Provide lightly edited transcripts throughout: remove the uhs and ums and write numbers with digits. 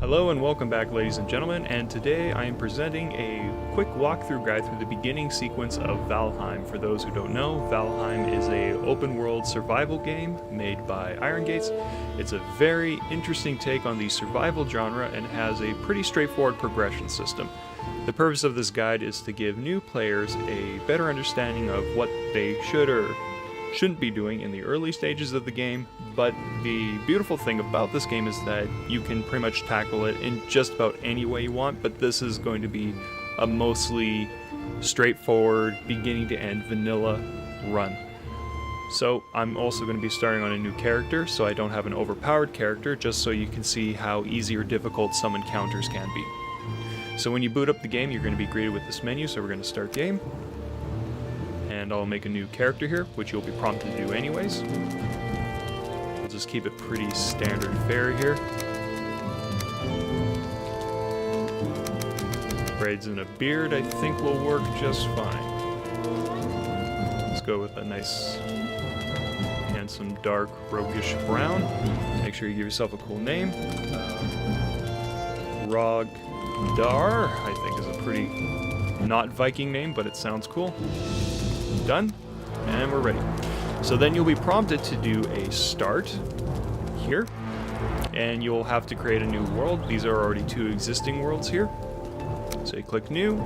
Hello and welcome back, ladies and gentlemen, and today I am presenting a quick walkthrough guide through the beginning sequence of Valheim. For those who don't know, Valheim is a open-world survival game made by Iron Gates. It's a very interesting take on the survival genre and has a pretty straightforward progression system. The purpose of this guide is to give new players a better understanding of what they should or shouldn't be doing in the early stages of the game, but the beautiful thing about this game is that you can pretty much tackle it in just about any way you want, but this is going to be a mostly straightforward, beginning to end vanilla run. So I'm also going to be starting on a new character, so I don't have an overpowered character, just so you can see how easy or difficult some encounters can be. So when you boot up the game, you're going to be greeted with this menu, so we're going to start game. And I'll make a new character here, which you'll be prompted to do anyways. We'll just keep it pretty standard fare here. Braids and a beard I think will work just fine. Let's go with a nice, handsome, dark, roguish brown. Make sure you give yourself a cool name. Rogdar, I think is a pretty not Viking name, but it sounds cool. Done, and we're ready. So then you'll be prompted to do a start here, and you'll have to create a new world. These are already two existing worlds here. So you click new,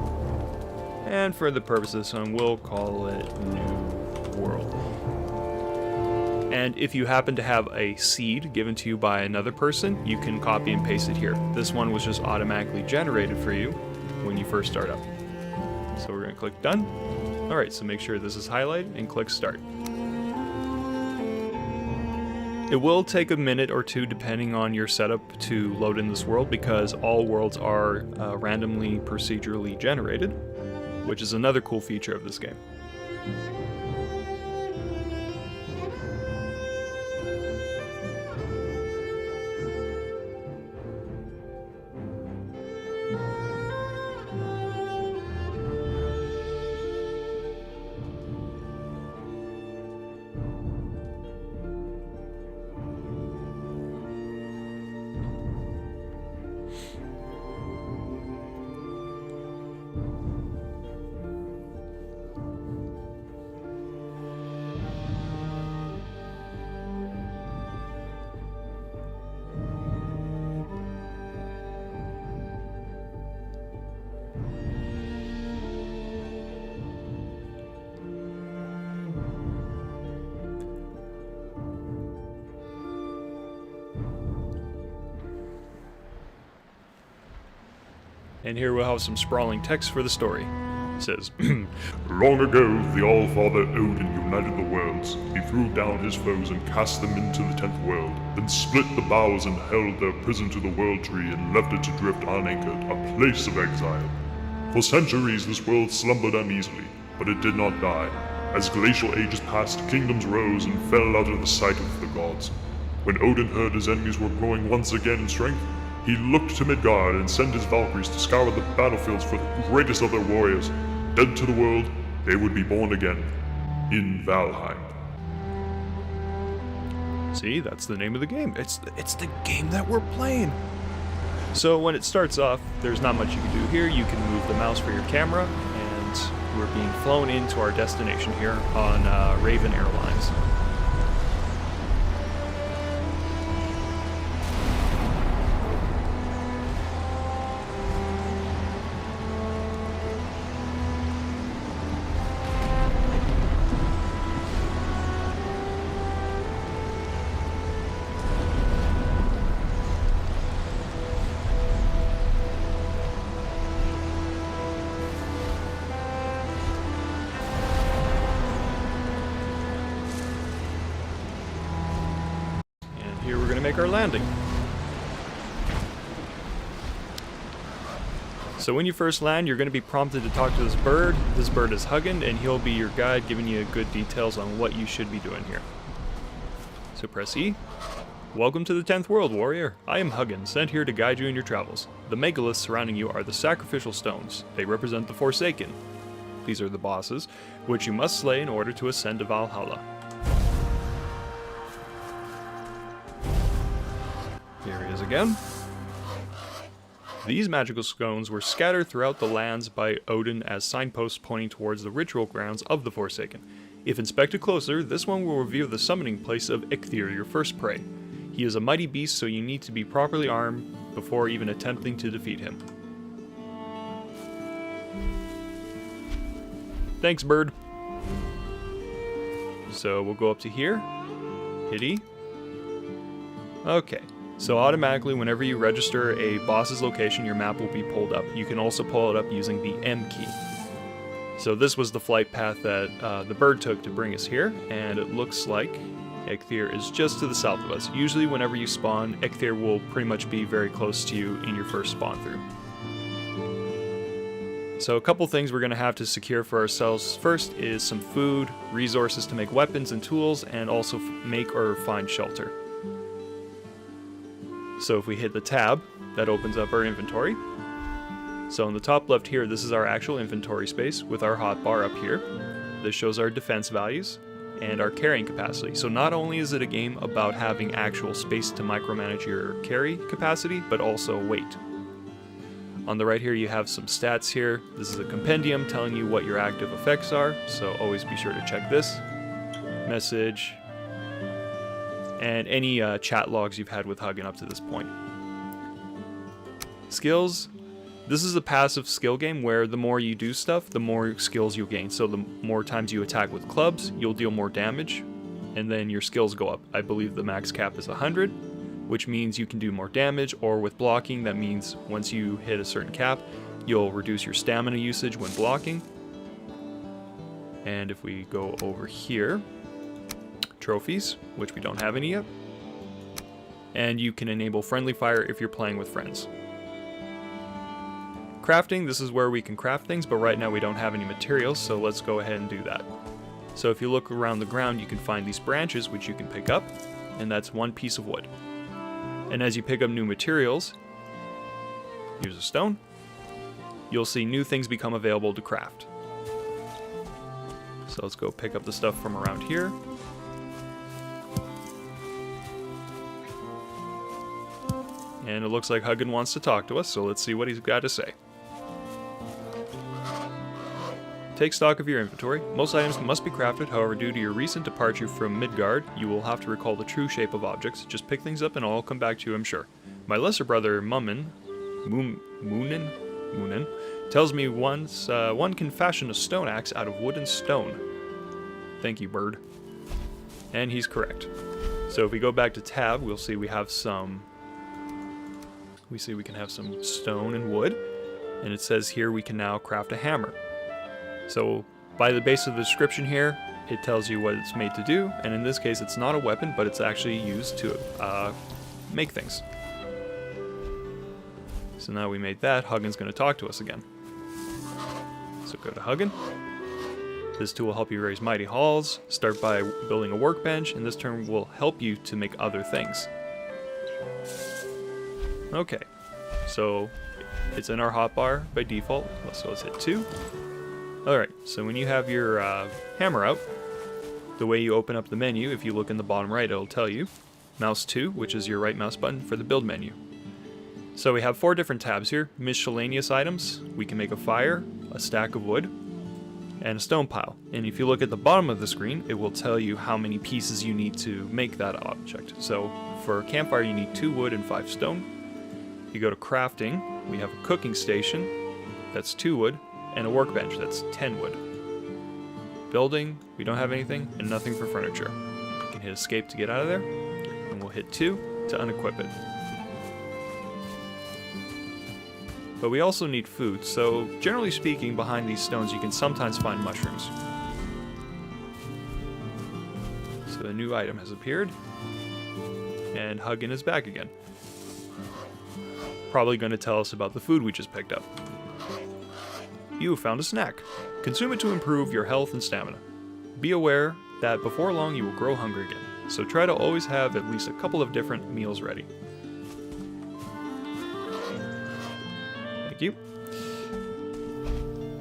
and for the purpose of this one, we'll call it new world. And if you happen to have a seed given to you by another person, you can copy and paste it here. This one was just automatically generated for you when you first start up. So we're going to click done. Alright, so make sure this is highlighted and click start. It will take a minute or two depending on your setup to load in this world, because all worlds are randomly procedurally generated, which is another cool feature of this game. And here we'll have some sprawling text for the story. It says, Long ago, the All-Father Odin united the worlds. He threw down his foes and cast them into the 10th world, then split the boughs and held their prison to the World Tree and left it to drift unanchored, a place of exile. For centuries, this world slumbered uneasily, but it did not die. As glacial ages passed, kingdoms rose and fell out of the sight of the gods. When Odin heard his enemies were growing once again in strength, he looked to Midgard and sent his Valkyries to scour the battlefields for the greatest of their warriors. Dead to the world, they would be born again in Valheim. see, that's the name of the game. It's the game that we're playing. So when it starts off, there's not much you can do here. You can move the mouse for your camera, and we're being flown into our destination here on Raven Airlines. Here we're going to make our landing. So when you first land, you're going to be prompted to talk to this bird. This bird is Hugin, and he'll be your guide, giving you good details on what you should be doing here. So press E. Welcome to the 10th world, warrior. I am Hugin, sent here to guide you in your travels. The megaliths surrounding you are the sacrificial stones. They represent the Forsaken. These are the bosses, which you must slay in order to ascend to Valhalla. Here he is again. These magical stones were scattered throughout the lands by Odin as signposts pointing towards the ritual grounds of the Forsaken. If inspected closer, this one will reveal the summoning place of Eikthyr, your first prey. He is a mighty beast, so you need to be properly armed before even attempting to defeat him. Thanks, bird. So we'll go up to here. Hit E. Okay. So automatically, whenever you register a boss's location, your map will be pulled up. You can also pull it up using the M key. So this was the flight path that the bird took to bring us here, and it looks like Eikthyr is just to the south of us. Usually whenever you spawn, Eikthyr will pretty much be very close to you in your first spawn through. So a couple things we're going to have to secure for ourselves first is some food, resources to make weapons and tools, and also make or find shelter. So if we hit the tab, that opens up our inventory. So in the top left here, this is our actual inventory space with our hotbar up here. This shows our defense values and our carrying capacity. So not only is it a game about having actual space to micromanage your carry capacity, but also weight. On the right here, you have some stats here. This is a compendium telling you what your active effects are, so always be sure to check this. Message, and any chat logs you've had with Hugin up to this point. Skills. This is a passive skill game where the more you do stuff, the more skills you'll gain. So the more times you attack with clubs, you'll deal more damage, and then your skills go up. I believe the max cap is 100, which means you can do more damage, or with blocking, that means once you hit a certain cap, you'll reduce your stamina usage when blocking. And if we go over here, trophies, which we don't have any yet, and you can enable friendly fire if you're playing with friends. Crafting, this is where we can craft things, but right now we don't have any materials, so let's go ahead and do that. So if you look around the ground, you can find these branches which you can pick up, and that's one piece of wood. And as you pick up new materials, here's a stone, you'll see new things become available to craft. So let's go pick up the stuff from around here. And it looks like Hugin wants to talk to us, so let's see what he's got to say. Take stock of your inventory. Most items must be crafted, however, due to your recent departure from Midgard, you will have to recall the true shape of objects. Just pick things up and I'll come back to you, I'm sure. My lesser brother, Moonin, tells me once one can fashion a stone axe out of wood and stone. Thank you, bird. And he's correct. So if we go back to tab, we'll see we have some... We see we can have some stone and wood, and it says here we can now craft a hammer. So by the base of the description here, it tells you what it's made to do, and in this case it's not a weapon, but it's actually used to make things. So now we made that, Hugin's going to talk to us again. So go to Hugin. This tool will help you raise mighty halls, start by building a workbench, and this turn will help you to make other things. Okay, so it's in our hotbar by default, so let's hit 2. Alright, so when you have your hammer out, the way you open up the menu, if you look in the bottom right, it'll tell you mouse 2, which is your right mouse button for the build menu. So we have 4 different tabs here. Miscellaneous items, we can make a fire, a stack of wood, and a stone pile. And if you look at the bottom of the screen, it will tell you how many pieces you need to make that object. So for a campfire, you need 2 wood and 5 stone. You go to crafting, we have a cooking station, that's 2 wood, and a workbench, that's 10 wood. Building, we don't have anything, and nothing for furniture. We can hit escape to get out of there, and we'll hit 2 to unequip it. But we also need food, so generally speaking, behind these stones you can sometimes find mushrooms. So a new item has appeared, and Hugin is back again. Probably going to tell us about the food we just picked up. You found a snack. Consume it to improve your health and stamina. Be aware that before long you will grow hungry again, so try to always have at least a couple of different meals ready. Thank you.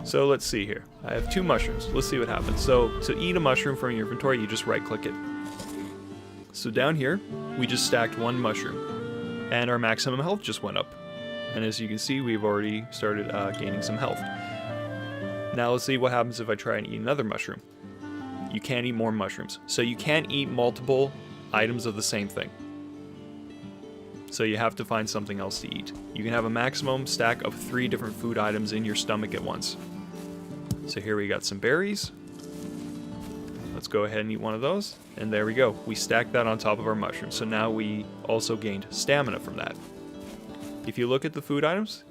So let's see here. I have 2 mushrooms. Let's see what happens. So to eat a mushroom from your inventory, you just right click it. So down here, we just stacked 1 mushroom, and our maximum health just went up. And as you can see, we've already started gaining some health. Now let's see what happens if I try and eat another mushroom. You can't eat more mushrooms. So you can't eat multiple items of the same thing. So you have to find something else to eat. You can have a maximum stack of 3 different food items in your stomach at once. So here we got some berries. Let's go ahead and eat one of those. And there we go. We stacked that on top of our mushrooms. So now we also gained stamina from that. If you look at the food items,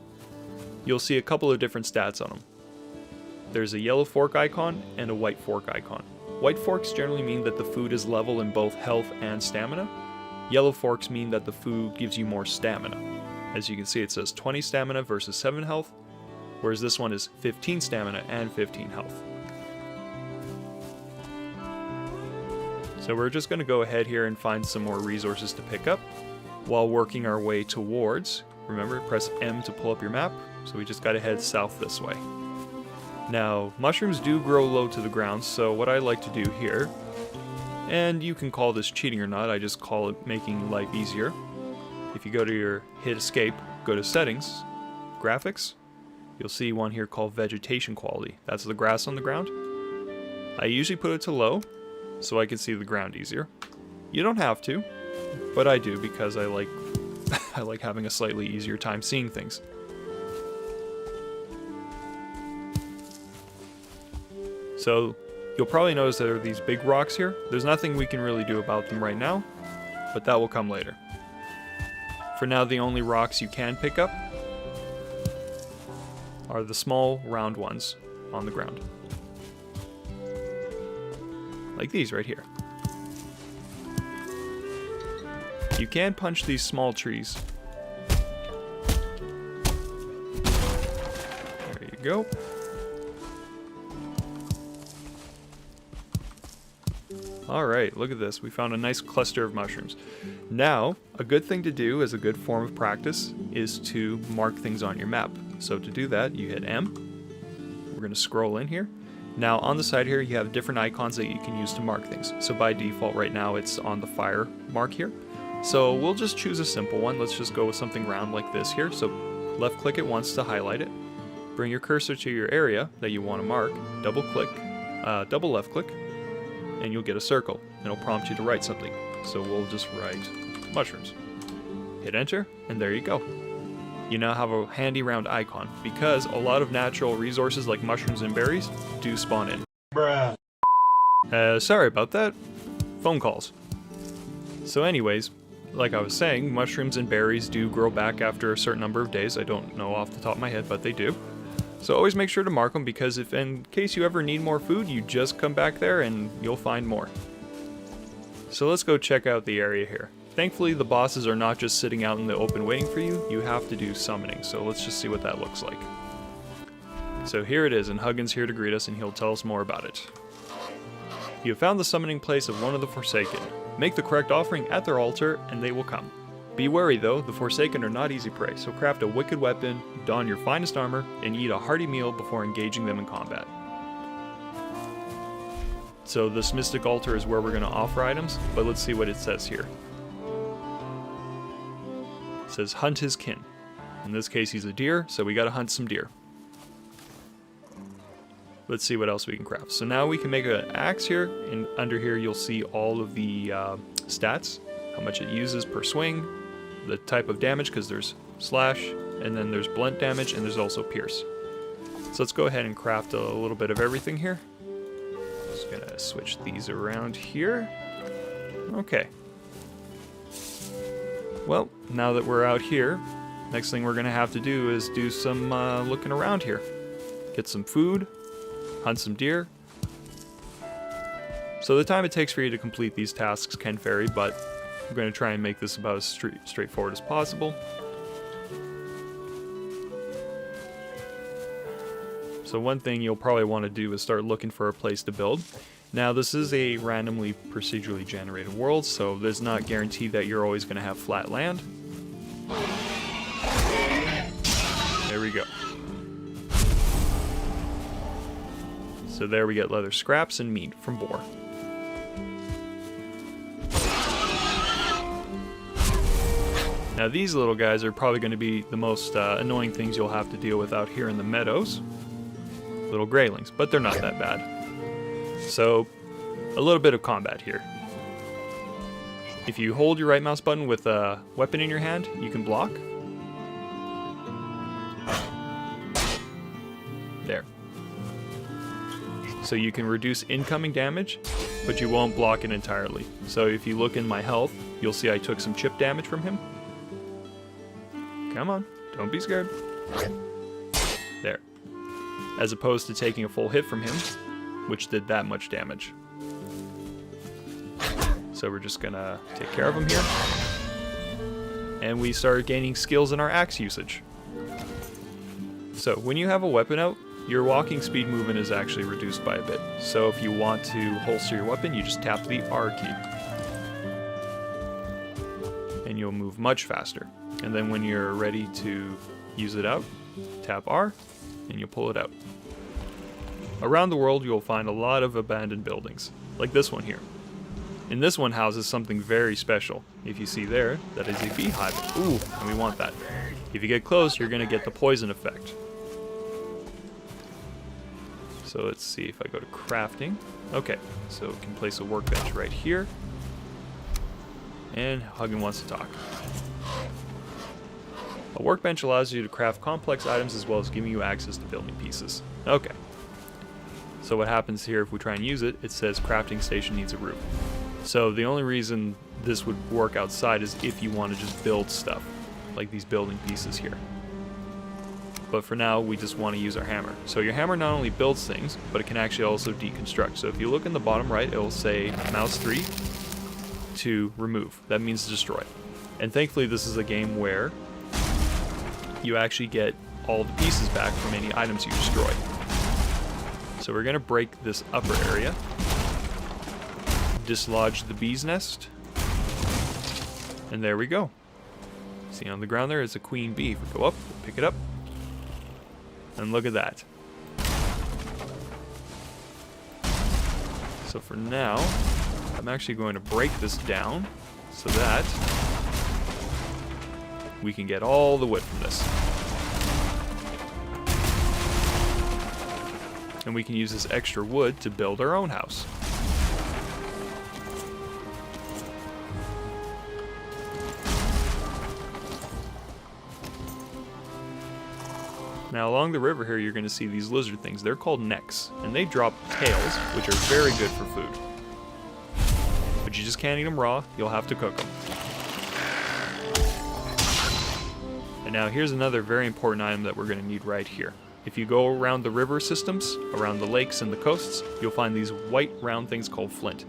you'll see a couple of different stats on them. There's a yellow fork icon and a white fork icon. White forks generally mean that the food is level in both health and stamina. Yellow forks mean that the food gives you more stamina. As you can see, it says 20 stamina versus 7 health, whereas this one is 15 stamina and 15 health. So we're just going to go ahead here and find some more resources to pick up while working our way towards, remember, press M to pull up your map, so we just got to head south this way. Now, mushrooms do grow low to the ground, so what I like to do here, and you can call this cheating or not, I just call it making life easier. If you go to your hit escape, go to settings, graphics, you'll see one here called vegetation quality. That's the grass on the ground. I usually put it to low, so I can see the ground easier. You don't have to, but I do because I like I like having a slightly easier time seeing things. So you'll probably notice there are these big rocks here. There's nothing we can really do about them right now, but that will come later. For now, the only rocks you can pick up are the small round ones on the ground. Like these right here. You can punch these small trees. There you go. Alright, look at this. We found a nice cluster of mushrooms. Now, a good thing to do as a good form of practice is to mark things on your map. So to do that, you hit M. We're going to scroll in here. Now on the side here, you have different icons that you can use to mark things. So by default right now, it's on the fire mark here. So we'll just choose a simple one. Let's just go with something round like this here. So left click it once to highlight it. Bring your cursor to your area that you want to mark. Double left click. And you'll get a circle. It'll prompt you to write something. So we'll just write mushrooms. Hit enter, and there you go. You now have a handy round icon, because a lot of natural resources like mushrooms and berries do spawn in. Bruh. Sorry about that. Phone calls. So anyways, like I was saying, mushrooms and berries do grow back after a certain number of days. I don't know off the top of my head, but they do. So always make sure to mark them, because if in case you ever need more food, you just come back there and you'll find more. So let's go check out the area here. Thankfully, the bosses are not just sitting out in the open waiting for you. You have to do summoning, so let's just see what that looks like. So here it is, and Huggins here to greet us, and he'll tell us more about it. You have found the summoning place of one of the Forsaken. Make the correct offering at their altar, and they will come. Be wary though, the Forsaken are not easy prey, so craft a wicked weapon, don your finest armor, and eat a hearty meal before engaging them in combat. So this mystic altar is where we're going to offer items, but let's see what it says here. It says hunt his kin. In this case he's a deer, so we gotta hunt some deer. Let's see what else we can craft. So now we can make an axe here, and under here you'll see all of the stats, how much it uses per swing, the type of damage, because there's slash, and then there's blunt damage, and there's also pierce. So let's go ahead and craft a little bit of everything here. Just gonna switch these around here. Okay. Well, now that we're out here, next thing we're gonna have to do is do some looking around here. Get some food, hunt some deer. So the time it takes for you to complete these tasks can vary, but I'm going to try and make this about as straightforward as possible. So one thing you'll probably want to do is start looking for a place to build. Now this is a randomly procedurally generated world, so there's not guaranteed that you're always going to have flat land. There we go. So there we get leather scraps and meat from boar. Now these little guys are probably going to be the most annoying things you'll have to deal with out here in the meadows. Little graylings, but they're not that bad. So, a little bit of combat here. If you hold your right mouse button with a weapon in your hand, you can block. There. So you can reduce incoming damage, but you won't block it entirely. So if you look in my health, you'll see I took some chip damage from him. Come on, don't be scared. There. As opposed to taking a full hit from him, which did that much damage. So we're just gonna take care of him here. And we start gaining skills in our axe usage. So when you have a weapon out, your walking speed movement is actually reduced by a bit. So if you want to holster your weapon, you just tap the R key. And you'll move much faster. And then when you're ready to use it out, tap R, and you'll pull it out. Around the world, you'll find a lot of abandoned buildings, like this one here. And this one houses something very special. If you see there, that is a beehive. Ooh, and we want that. If you get close, you're going to get the poison effect. So let's see if I go to crafting. Okay, so we can place a workbench right here. And Huggin wants to talk. A workbench allows you to craft complex items as well as giving you access to building pieces. Okay. So what happens here if we try and use it, it says crafting station needs a roof. So the only reason this would work outside is if you want to just build stuff, like these building pieces here. But for now, we just want to use our hammer. So your hammer not only builds things, but it can actually also deconstruct. So if you look in the bottom right, it will say mouse 3 to remove. That means destroy. And thankfully this is a game where you actually get all the pieces back from any items you destroy. So we're going to break this upper area. Dislodge the bee's nest. And there we go. See on the ground there is a queen bee. If we go up, pick it up. And look at that. So for now, I'm actually going to break this down so that we can get all the wood from this. And we can use this extra wood to build our own house. Now along the river here you're going to see these lizard things. They're called necks, and they drop tails, which are very good for food. But you just can't eat them raw, you'll have to cook them. And now here's another very important item that we're going to need right here. If you go around the river systems, around the lakes and the coasts, you'll find these white round things called flint.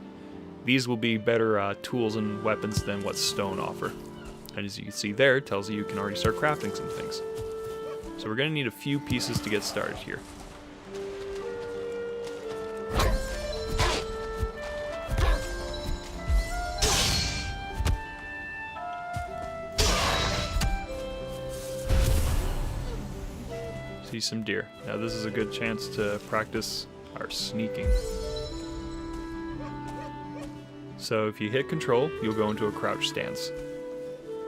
These will be better tools and weapons than what stone offer. And as you can see there, it tells you can already start crafting some things. So we're going to need a few pieces to get started here. See some deer. Now this is a good chance to practice our sneaking. So if you hit control, you'll go into a crouch stance.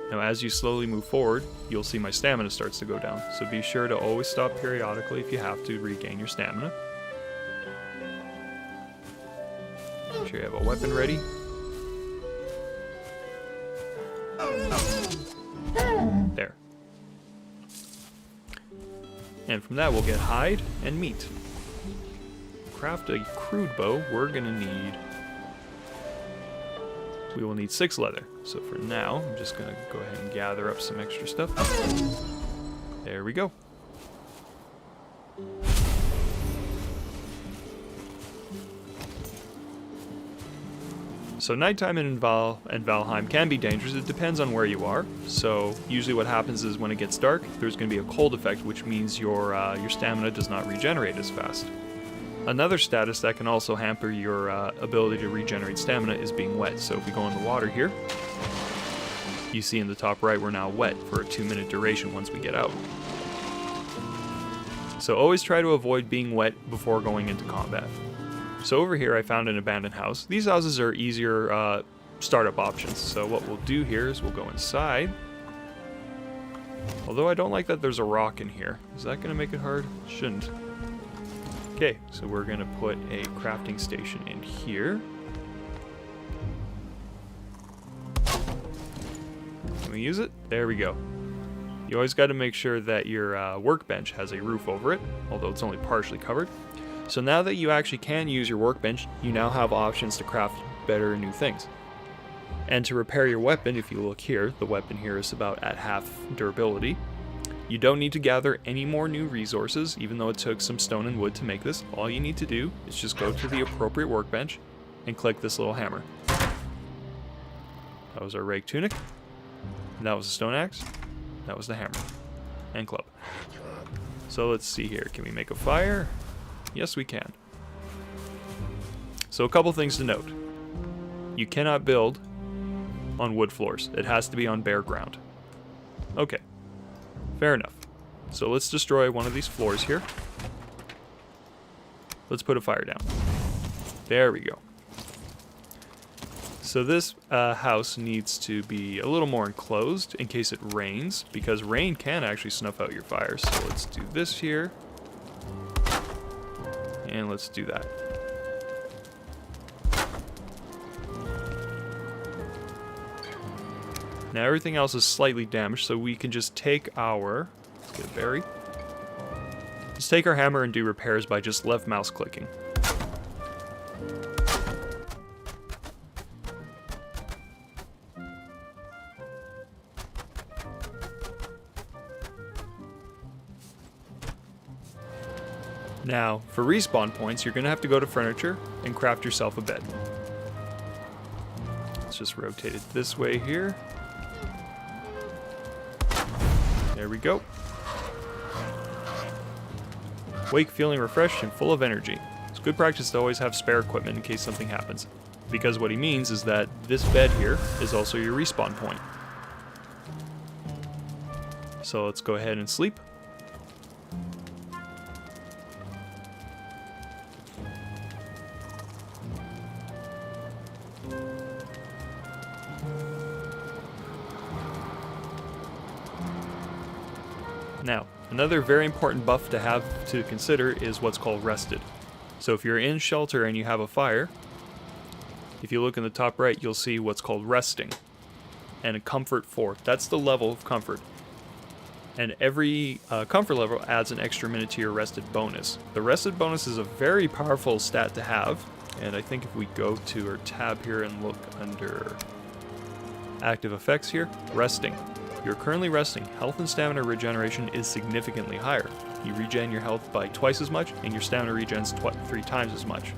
Now as you slowly move forward, you'll see my stamina starts to go down. So be sure to always stop periodically if you have to regain your stamina. Make sure you have a weapon ready. There. And from that we'll get hide and meat. Craft a crude bow, we're gonna need... We will need 6 leather. So for now, I'm just gonna go ahead and gather up some extra stuff. There we go. So nighttime in Valheim can be dangerous. It depends on where you are. So usually what happens is when it gets dark, there's going to be a cold effect, which means your stamina does not regenerate as fast. Another status that can also hamper your ability to regenerate stamina is being wet. So if we go in the water here, you see in the top right we're now wet for a 2-minute duration once we get out. So always try to avoid being wet before going into combat. So over here I found an abandoned house. These houses are easier startup options. So what we'll do here is we'll go inside. Although I don't like that there's a rock in here. Is that going to make it hard? Shouldn't. Okay, so we're going to put a crafting station in here. Can we use it? There we go. You always got to make sure that your workbench has a roof over it, although it's only partially covered. So now that you actually can use your workbench, you now have options to craft better new things. And to repair your weapon, if you look here, the weapon here is about at half durability. You don't need to gather any more new resources, even though it took some stone and wood to make this. All you need to do is just go to the appropriate workbench and click this little hammer. That was our rake tunic. And that was the stone axe. That was the hammer. And club. So let's see here. Can we make a fire? Yes, we can. So a couple things to note. You cannot build on wood floors. It has to be on bare ground. Okay. Fair enough. So let's destroy one of these floors here. Let's put a fire down. There we go. So this house needs to be a little more enclosed in case it rains, because rain can actually snuff out your fire. So let's do this here. And let's do that. Now everything else is slightly damaged, so we can just take our... Let's get a berry. Just take our hammer and do repairs by just left mouse clicking. Now, for respawn points, you're going to have to go to furniture and craft yourself a bed. Let's just rotate it this way here. There we go. Wake feeling refreshed and full of energy. It's good practice to always have spare equipment in case something happens, because what he means is that this bed here is also your respawn point. So let's go ahead and sleep. Now, another very important buff to have to consider is what's called rested. So if you're in shelter and you have a fire, if you look in the top right, you'll see what's called resting. And a comfort 4. That's the level of comfort. And every comfort level adds an extra minute to your rested bonus. The rested bonus is a very powerful stat to have. And I think if we go to our tab here and look under active effects here, resting. You're currently resting. Health and stamina regeneration is significantly higher. You regen your health by twice as much, and your stamina regens 3 times as much.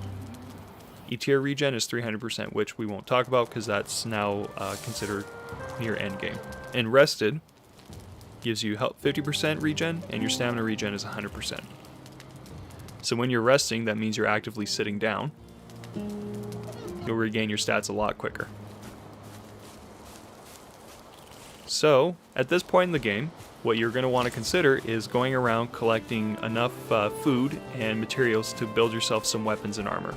E-tier regen is 300%, which we won't talk about because that's now considered near endgame. And rested gives you 50% regen, and your stamina regen is 100%. So when you're resting, that means you're actively sitting down. You'll regain your stats a lot quicker. So, at this point in the game, what you're going to want to consider is going around collecting enough food and materials to build yourself some weapons and armor.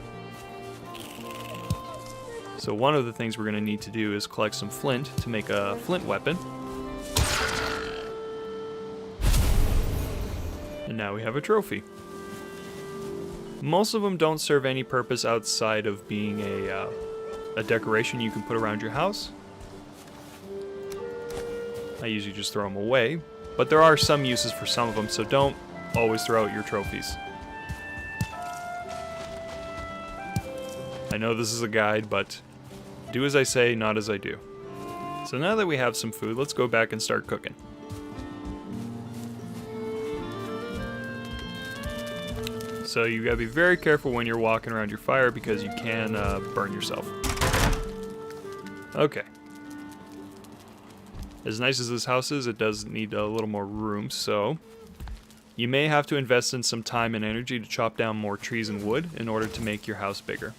So one of the things we're going to need to do is collect some flint to make a flint weapon. And now we have a trophy. Most of them don't serve any purpose outside of being a decoration you can put around your house. I usually just throw them away, but there are some uses for some of them, so don't always throw out your trophies. I know this is a guide, but do as I say, not as I do. So now that we have some food, let's go back and start cooking. So you gotta be very careful when you're walking around your fire because you can burn yourself. Okay. As nice as this house is, it does need a little more room, so you may have to invest in some time and energy to chop down more trees and wood in order to make your house bigger.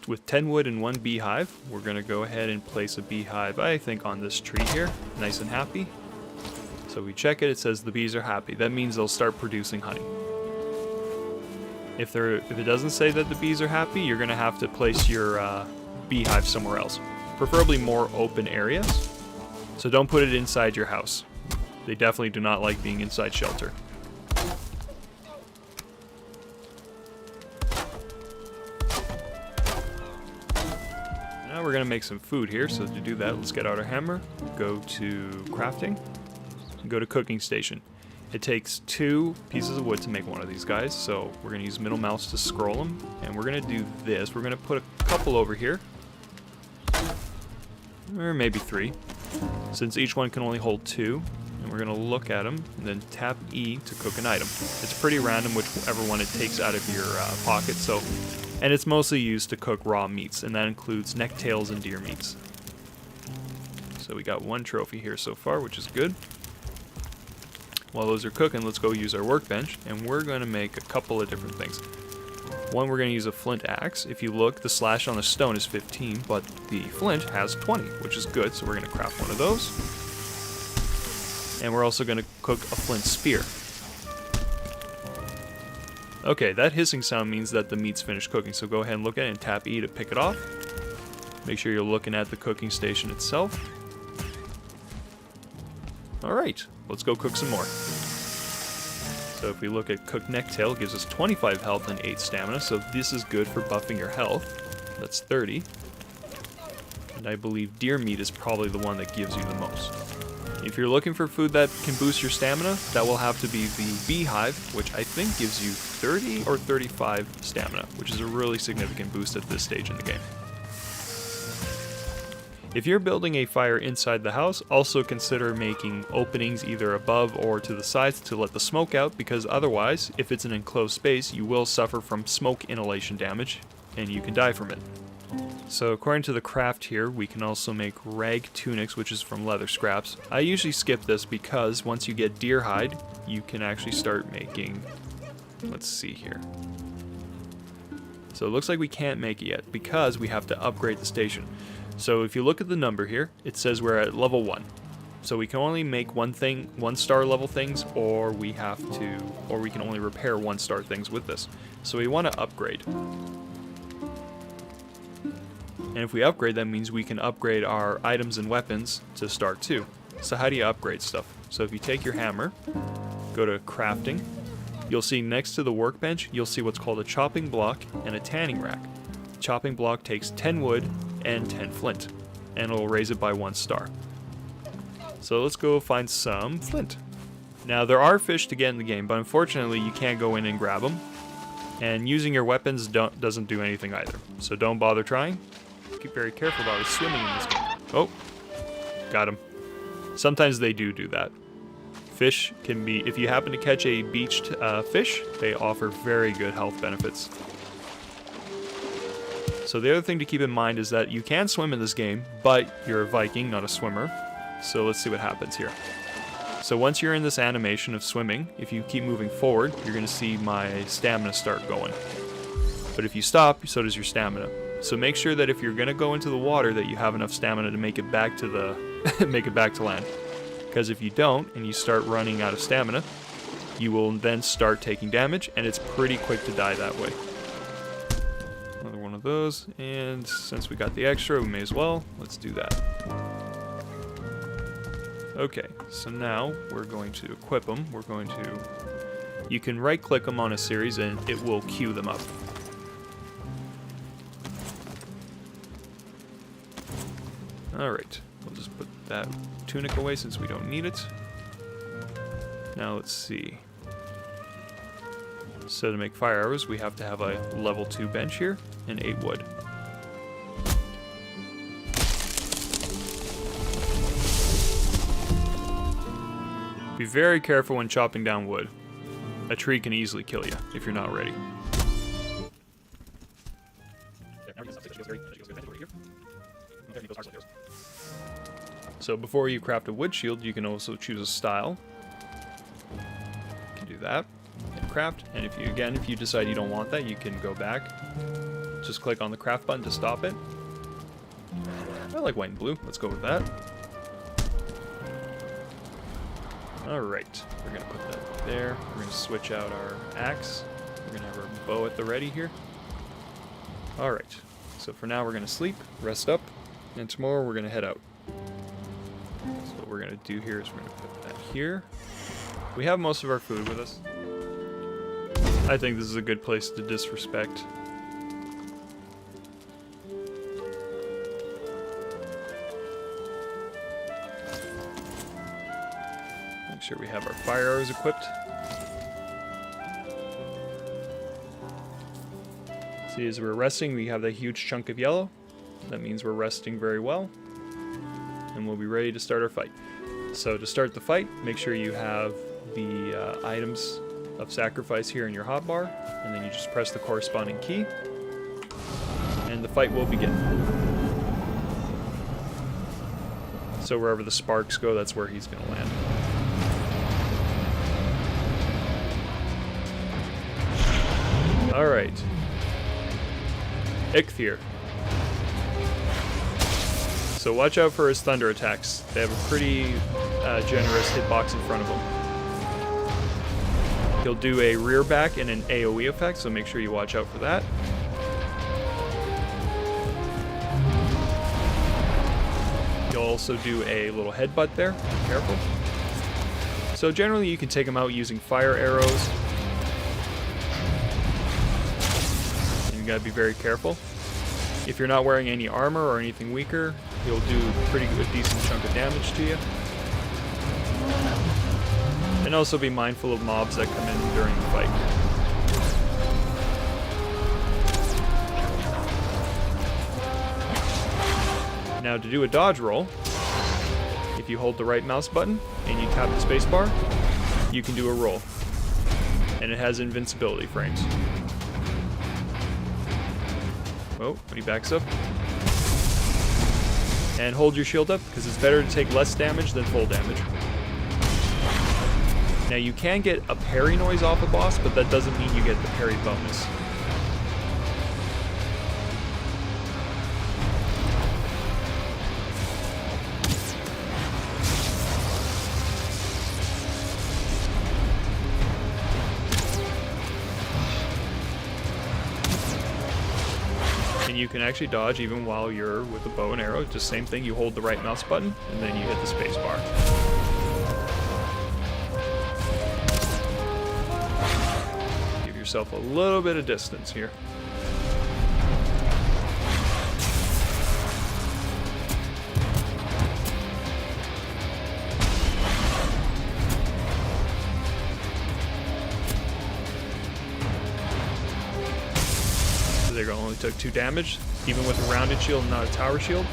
With 10 wood and 1 beehive, we're going to go ahead and place a beehive, I think, on this tree here, nice and happy. So we check it, it says the bees are happy. That means they'll start producing honey. If it doesn't say that the bees are happy, you're going to have to place your beehive somewhere else. preferably more open areas. So don't put it inside your house. They definitely do not like being inside shelter. Now we're gonna make some food here, so to do that, let's get out our hammer, go to crafting, and go to cooking station. It takes 2 pieces of wood to make one of these guys, so we're gonna use middle mouse to scroll them, and we're gonna do this. We're gonna put a couple over here, or maybe 3, since each one can only hold 2. And we're gonna look at them, and then tap E to cook an item. It's pretty random whichever one it takes out of your pocket, so. And it's mostly used to cook raw meats, and that includes neck tails and deer meats. So we got 1 trophy here so far, which is good. While those are cooking, let's go use our workbench, and we're going to make a couple of different things. One, we're going to use a flint axe. If you look, the slash on the stone is 15, but the flint has 20, which is good, so we're going to craft one of those. And we're also going to cook a flint spear. Okay, that hissing sound means that the meat's finished cooking, so go ahead and look at it and tap E to pick it off. Make sure you're looking at the cooking station itself. Alright, let's go cook some more. So if we look at cooked necktail, it gives us 25 health and 8 stamina, so this is good for buffing your health. That's 30. And I believe deer meat is probably the one that gives you the most. If you're looking for food that can boost your stamina, that will have to be the beehive, which I think gives you 30 or 35 stamina, which is a really significant boost at this stage in the game. If you're building a fire inside the house, also consider making openings either above or to the sides to let the smoke out, because otherwise, if it's an enclosed space, you will suffer from smoke inhalation damage, and you can die from it. So according to the craft here, we can also make rag tunics, which is from leather scraps. I usually skip this because once you get deer hide, you can actually start making, let's see here. So it looks like we can't make it yet because we have to upgrade the station. So if you look at the number here, it says we're at level 1. So we can only make 1-star level things, or we can only repair 1-star things with this. So we want to upgrade. And if we upgrade, that means we can upgrade our items and weapons to star 2. So how do you upgrade stuff? So if you take your hammer, go to crafting, you'll see next to the workbench, you'll see what's called a chopping block and a tanning rack. The chopping block takes 10 wood and 10 flint, and it'll raise it by 1 star. So let's go find some flint. Now there are fish to get in the game, but unfortunately you can't go in and grab them. And using your weapons doesn't do anything either. So don't bother trying. Be very careful about swimming in this game. Oh, got him. Sometimes they do that. Fish can be, if you happen to catch a beached fish, they offer very good health benefits. So the other thing to keep in mind is that you can swim in this game, but you're a Viking, not a swimmer. So let's see what happens here. So once you're in this animation of swimming, if you keep moving forward, you're going to see my stamina start going. But if you stop, so does your stamina. So make sure that if you're going to go into the water that you have enough stamina to make it back to land. Because if you don't and you start running out of stamina, you will then start taking damage, and it's pretty quick to die that way. Another one of those, and since we got the extra, we may as well. Let's do that. Okay, so now we're going to equip them. You can right click them on a series and it will queue them up. Alright, we'll just put that tunic away since we don't need it. Now let's see. So to make fire arrows, we have to have a level 2 bench here and 8 wood. Be very careful when chopping down wood. A tree can easily kill you if you're not ready. So before you craft a wood shield, you can also choose a style. You can do that and craft. And if you decide you don't want that, you can go back. Just click on the craft button to stop it. I like white and blue. Let's go with that. Alright, we're going to put that there. We're going to switch out our axe. We're going to have our bow at the ready here. Alright, so for now we're going to sleep, rest up, And tomorrow we're going to head out. So what we're going to do here is we're going to put that here. We have most of our food with us. I think this is a good place to disrespect. Make sure we have our fire arrows equipped. See, as we're resting, we have that huge chunk of yellow. That means we're resting very well. And we'll be ready to start our fight. So to start the fight, make sure you have the items of sacrifice here in your hotbar, and then you just press the corresponding key, and the fight will begin. So wherever the sparks go, that's where he's going to land. Alright. Eikthyr. So watch out for his thunder attacks. They have a pretty generous hitbox in front of him. He'll do a rear back and an AoE effect, so make sure you watch out for that. He'll also do a little headbutt there. Be careful. So generally you can take him out using fire arrows. And you gotta be very careful. If you're not wearing any armor or anything weaker, he'll do a pretty good, decent chunk of damage to you. And also be mindful of mobs that come in during the fight. Now to do a dodge roll, if you hold the right mouse button and you tap the spacebar, you can do a roll. And it has invincibility frames. Oh, when he backs up. And hold your shield up, because it's better to take less damage than full damage. Now you can get a parry noise off a boss, but that doesn't mean you get the parry bonus. And you can actually dodge even while you're with the bow and arrow. Just same thing, you hold the right mouse button, and then you hit the space bar. Yourself a little bit of distance here. So there you go, only took 2 damage, even with a rounded shield and not a tower shield.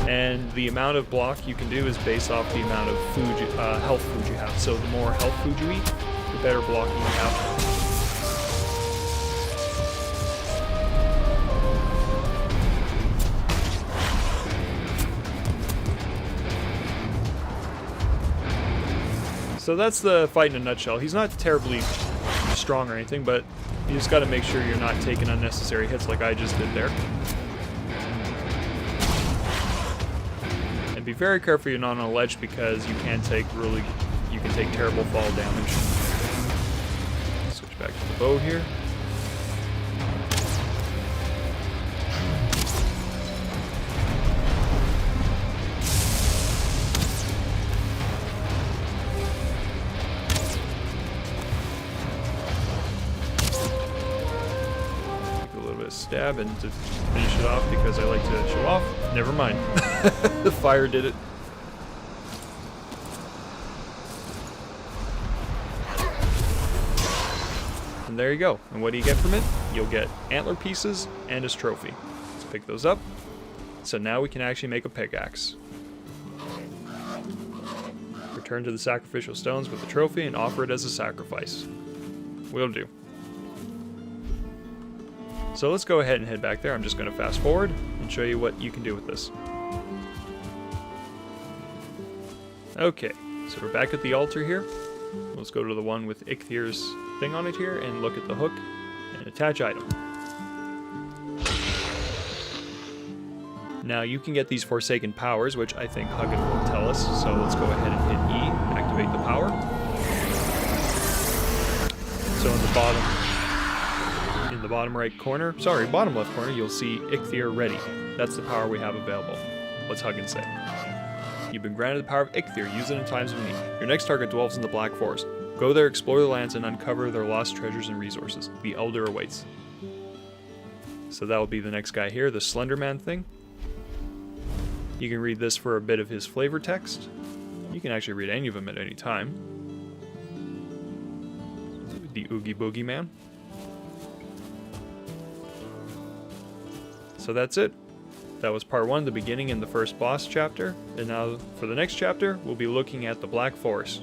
And the amount of block you can do is based off the amount of food, health food you have. So the more health food you eat, the better blocking you have. So that's the fight in a nutshell. He's not terribly strong or anything, but you just got to make sure you're not taking unnecessary hits like I just did there. And be very careful you're not on a ledge, because you can take terrible fall damage. Switch back to the bow here. Take a little bit of stab, and to finish it off, because I like to show off, never mind. The fire did it. And there you go. And what do you get from it? You'll get antler pieces and his trophy. Let's pick those up. So now we can actually make a pickaxe. Return to the sacrificial stones with the trophy and offer it as a sacrifice. Will do. So let's go ahead and head back there. I'm just going to fast forward and show you what you can do with this. Okay, so we're back at the altar here. Let's go to the one with Eikthyr's thing on it here and look at the hook and attach item. Now you can get these Forsaken powers, which I think Huggin will tell us, so let's go ahead and hit E, activate the power. So in the bottom right corner, sorry, bottom left corner, you'll see Ichthyr ready. That's the power we have available. Let's hug and say. You've been granted the power of Ichthyr. Use it in times of need. Your next target dwells in the Black Forest. Go there, explore the lands, and uncover their lost treasures and resources. The Elder awaits. So that will be the next guy here, the Slenderman thing. You can read this for a bit of his flavor text. You can actually read any of them at any time. The Oogie Boogie Man. So that's it. That was part 1, the beginning and the first boss chapter. And now for the next chapter, we'll be looking at the Black Forest.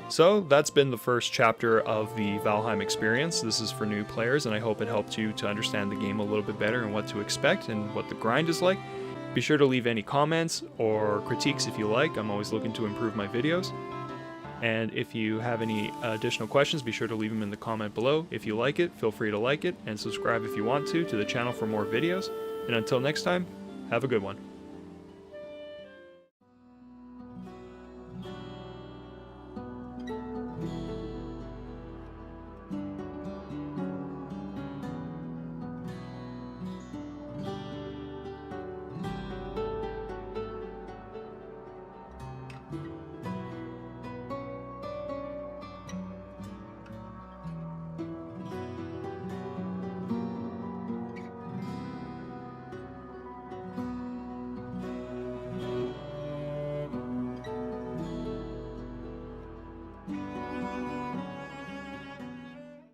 So that's been the first chapter of the Valheim experience. This is for new players, and I hope it helped you to understand the game a little bit better and what to expect and what the grind is like. Be sure to leave any comments or critiques if you like. I'm always looking to improve my videos. And if you have any additional questions, be sure to leave them in the comment below. If you like it, feel free to like it and subscribe if you want to the channel for more videos. And until next time, have a good one.